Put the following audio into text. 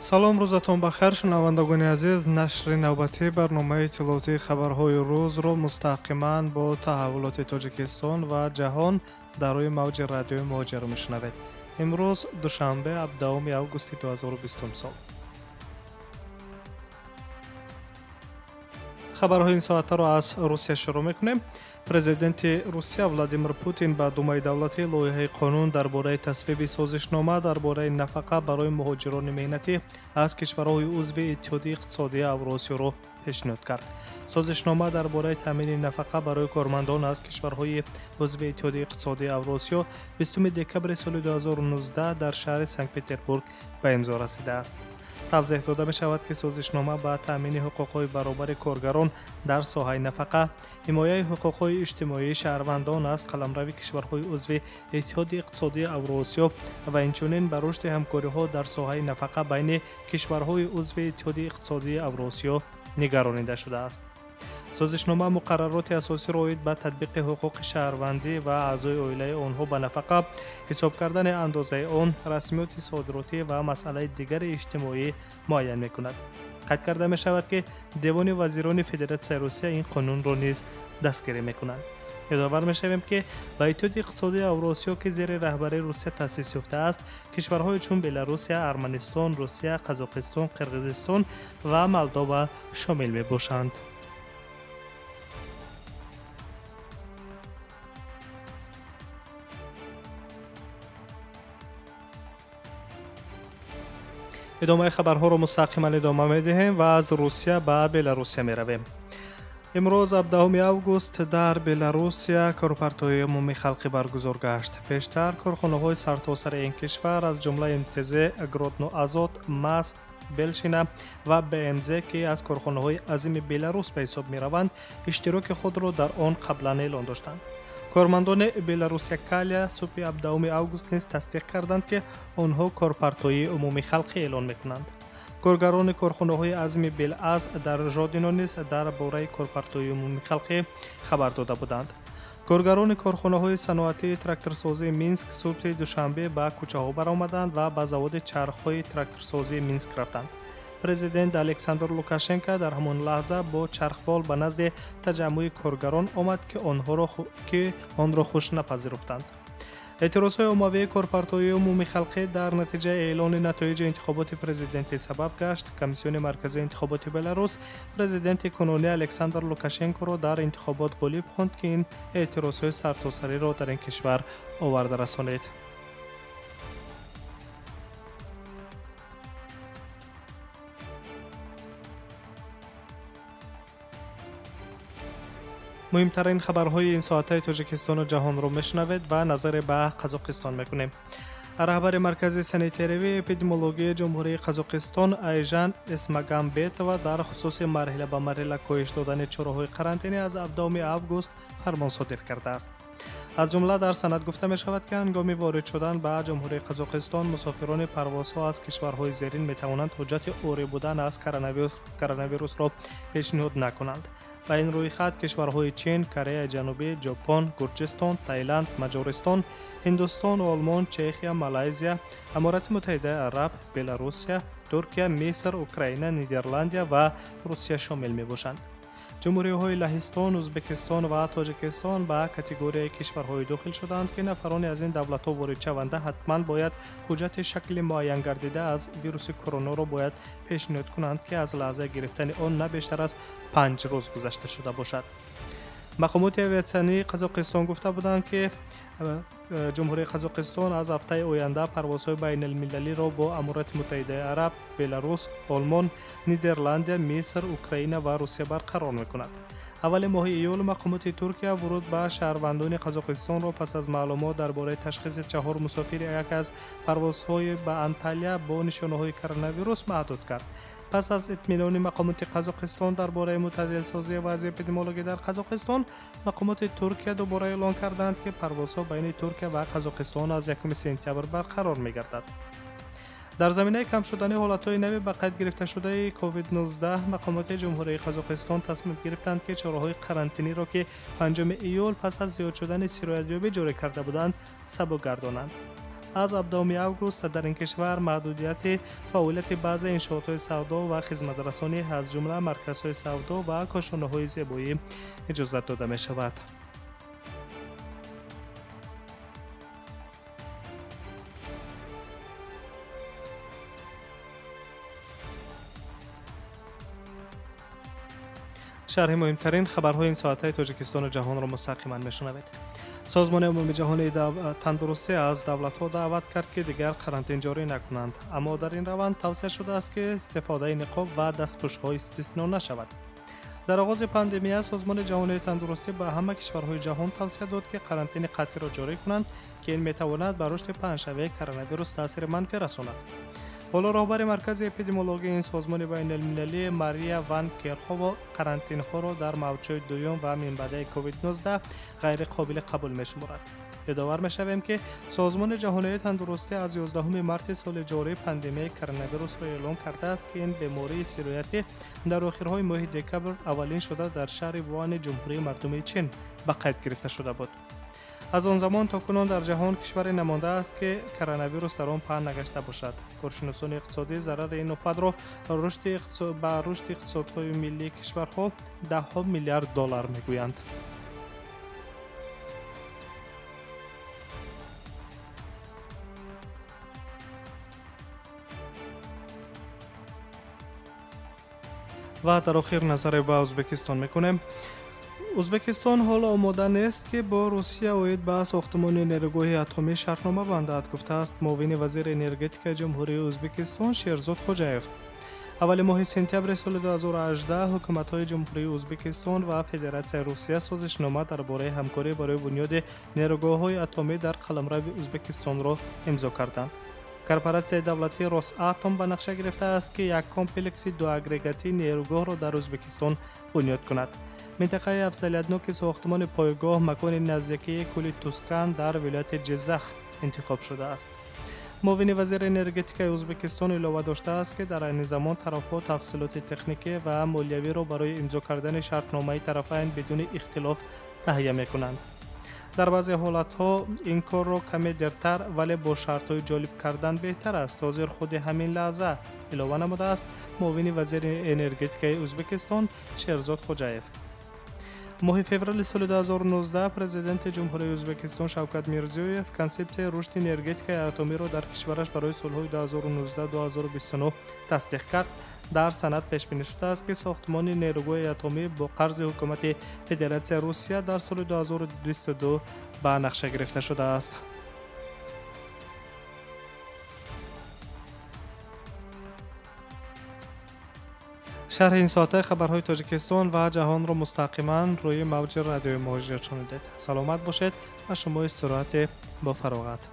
салом, рӯзатон бахайр шунавандагони азиз. Нашри навбатии барномаи иттилоотии хабарҳои рӯзро мустақиман бо таҳаввулоти Тоҷикистон ва ҷаҳон дар рӯи мавҷи радиои Муҳоҷиро мешунавед. имрӯз душанбе 17 августи 2020 сол. хабарҳои ин соатаро аз Русия шурӯъ мекунем. Президенти Русия Владимир Путин ба Думаи давлатӣ лоиҳаи қонун дар бораи тасвиби созишнома дар бораи нафақа барои муҳоҷирони меҳнатӣ аз кишварҳои узви Иттиҳодии иқтисодии Авросиёро пешниҳод кард. Созишнома дар бораи таъмини нафақа барои кормандон аз кишварҳои узви Иттиҳодии иқтисодии Авросиё 20 декабри соли 2019 дар шаҳри Санкт-Петербург ба имзо расидааст. тавзеҳ дода мешавад, ки созишнома ба таъмини ҳуқуқҳои баробари коргарон дар соҳаи нафақа, ҳимояи ҳуқуқҳои иҷтимоии шаҳрвандон аз қаламрави кишварҳои узви Иттиҳоди иқтисодии Авросиё ва инчунин ба рушди ҳамкориҳо дар соҳаи нафақа байни кишварҳои узви Иттиҳоди иқтисодии Авросиё нигаронида шудааст. созишнома муқаррароти асосиро оид ба татбиқи ҳуқуқи шаҳрвандӣ ва аъзои оилаи онҳо ба нафақа, ҳисоб кардани андозаи он, расмиёти содиротӣ ва масъалаи дигари иҷтимоӣ муайян мекунад. қайд карда мешавад, ки Девони вазирони Федератсияи Русия ин қонунро низ дастгирӣ мекунанд. ёдовар мешавем, ки ба Иттиҳоди иқтисодии Авросиё, ки зери раҳбарии Русия таъсис ёфтааст, кишварҳои чун Беларусия, Арманистон, Русия, Қазоқистон, Қирғизистон ва Молдова шомил мебошанд. идомаи хабарҳоро мустақиман идома медиҳем ва аз Русия ба Беларусия меравем. имрӯз 17 август дар Беларусия корпартоии умумии халқӣ баргузор гашт. пештар корхонаҳои сартосари ин кишвар аз ҷумла МТЗ, Гродно-Азот, МАЗ, Белшина ва БМЗ, ки аз корхонаҳои азими Беларус ба ҳисоб мераванд, иштироки худро дар он қаблан эълон доштанд. кормандони Беларусия Калия субҳи 17 август низ тасдиқ карданд, ки онҳо корпартоии умумии халқӣ эълон мекунанд. коргарони корхонаҳои азими Белаз дар Жодино низ дар бораи корпартоии умумии халқӣ хабар дода буданд. коргарони корхонаҳои саноатии тракторсозии Минск субҳи душанбе ба кӯчаҳо баромаданд ва ба заводи чархҳои тракторсозии Минск рафтанд. президент Александр Лукашенко дар ҳамон лаҳза бо чархбол ба назди таҷаммӯи коргарон омад, ки онро хуш напазируфтанд. эътирозҳои оммавии корпартоии умумии халқӣ дар натиҷаи эълони натоиҷи интихоботи президентӣ сабаб гашт. Комиссиони марказии интихоботи Беларус президенти кунунӣ Александр Лукашенкоро дар интихобот ғолиб хонд, ки ин эътирозҳои сартосариро дар ин кишвар оварда расонид. муҳимтарин хабарҳои ин соатаи Тоҷикистону ҷаҳонро мешунавед ва назаре ба Қазоқистон мекунем. раҳбари маркази санитариявии эпидемиологияи ҷумҳурии Қазоқистон Айжан Эсмагамбетова дар хусуси марҳила ба марҳила коҳиш додани чораҳои карантини аз 17 август фармон содир кардааст. аз ҷумла дар санад гуфта мешавад, ки ҳангоми ворид шудан ба ҷумҳурии Қазоқистон мусофирони парвозҳо аз кишварҳои зерин метавонанд ҳуҷҷати орӣ будан аз коронавирусро пешниҳод накунанд. ба ин рӯи хат кишварҳои Чин, Кореяи Ҷанубӣ, Ҷопон, Гурҷистон, Таиланд, Маҷористон, Ҳиндустон, Олмон, Чехия, Малайзия, Аморати Муттаҳидаи Араб, Беларусия, Туркия, Миср, Украина, Нидерландия ва Русия шомил мебошанд. ҷумҳуриҳои Лаҳистон, Ӯзбекистон ва Тоҷикистон ба категорияи кишварҳои дохил шуданд, ки нафарони аз ин давлатҳо воридшаванда ҳатман бояд ҳуҷҷати шакли муайян гардида аз вируси коронаро бояд пешниҳод кунанд, ки аз лаҳзаи гирифтани он на бештар аз 5 рӯз гузашта шуда бошад. мақомоти авиатсионии Қазоқистон гуфта буданд, ки ҷумҳурии Қазоқистон аз ҳафтаи оянда парвозҳои байналмилалиро бо Аморати Муттаҳидаи Араб, Беларус, Олмон, Нидерландия, Миср, Украина ва Русия барқарор мекунад. аввали моҳи июл мақомоти Туркия вуруд ба шаҳрвандони Қазоқистонро пас аз маълумот дар бораи ташхиси 4 мусофири як аз парвозҳои ба Анталия бо нишонаҳои коронавирус маҳдуд кард. пас аз итминони мақомоти Қазоқистон дар бораи мутаддилсозии вазъи эпидемиологӣ дар Қазоқистон, мақомоти Туркия дубора эълон карданд, ки парвозҳо байни Туркия ва Қазоқистон аз 1 сентябр барқарор мегардад. дар заминаи кам шудани ҳолатҳои нави ба қайд гирифташудаи COVID-19 мақомоти ҷумҳурии Қазоқистон тасмим гирифтанд, ки чораҳои карантиниро, ки 5 июл пас аз зиёд шудани сироятёбӣ ҷорӣ карда буданд, сабук гардонанд. از 17 آگوست در این کشور محدودیت فعالیت بعضی انشاءات سودا و خدمات رسانی از جمله مرکزهای سودا و کاشانه‌های زیبایی اجازه داده می شود. شرح مهمترین خبرهای این ساعته تاجیکستان و جهان را مستقیما میشنوید. سازمان عمومی جهانی تندرستی از دولت‌ها دعوت کرد که دیگر قرنطینه جاری نکنند، اما در این روند توصیه شده است که استفاده نقاب و دستپوش‌ها استثنا نشود. در آغاز پاندمی سازمان جهانی تندرستی به همه کشورهای جهان توصیه داد که قرنطینه قطعی را جاری کنند که این میتواند بر رشد پنجشنبه کرونا ویروس تاثیر منفی رساند. بالا رهبر مرکز اپیدمیولوژی این سازمان بین المللی ماریا وان کرخووا قرنطینه ها را در موج دوم و منبع کووید 19 غیر قابل قبول می‌شمارد. یادآور می‌شویم که سازمان جهانی تندرستی از 11 مارس سال جاری پاندمی کرونا ویروس را اعلام کرده است که این بیماری سیرویتی در آخرهای ماه دکبر اولین شده در شهر ووهان جمهوری مردم چین به قید گرفته شده بود. از آن زمان تا کنون در جهان کشور نمانده است که کرونا ویروس در آن پهن نگشته باشد. کارشناسان اقتصادی ضرر این افت را رشد اقتصادهای ملی کشورها 10 میلیارد دلار میگویند. و در آخر نظر به ازبکستان میکنیم. ازبکستان حال آماده نیست که با روسیه اوید به ساختمان نیروگاه اتمی شرطنامه بندد، گفته است معاون وزیر انرژتیک جمهوری ازبکستان شیرزاد خوجایف. اول ماه سپتامبر سال 2018 حکومت‌های جمهوری ازبکستان و فدراسیون روسیه سازشنامه درباره همکاری برای بنیاد نیروگاه‌های اتمی در قلمرو ازبکستان را امضا کردند. کارپوراسیون دولتی روساتم به نقشه گرفته است که یک کمپلکس دو اگریگاتی نیروگاه را در ازبکستان بنیاد کند. منطقه افضلیت‌ناک ساختمان پایگاه مکان نزدیکی کولی توسکان در ولایت جزخ انتخاب شده است. معاون وزیر انرژتیک ازبکستان علاوه داشته است که در این زمان طرف‌ها تفصیلات تکنیکی و مالیوی را برای امضا کردن شرطنامه طرفین بدون اختلاف تهیه می‌کنند. در بعضی حالت‌ها این کار را کمی دیرتر ولی با شرط‌های جالب کردن بهتر است. حاضر خود همین لحظه علاوه نموده است معاون وزیر انرژتیک ازبکستان شیرزاد خوجایف. ماه فوریه سال 2019 پرزیدنت جمهوری ازبکستان شوکت میرزیویف کانسپت رشد انرژتیک اتمی را در کشورش برای سالهای 2019-2029 تصدیق کرد. در سند پیش بینی شده است که ساختمان نیروگاه اتمی با قرض حکومت فدراسیون روسیه در سال 2022 به نقشه گرفته شده است. شرح این ساعته خبرهای تاجیکستان و جهان را مستقیما روی موج رادیوی مهاجر شنیدید. سلامت باشید و شما استراحت با فراغت.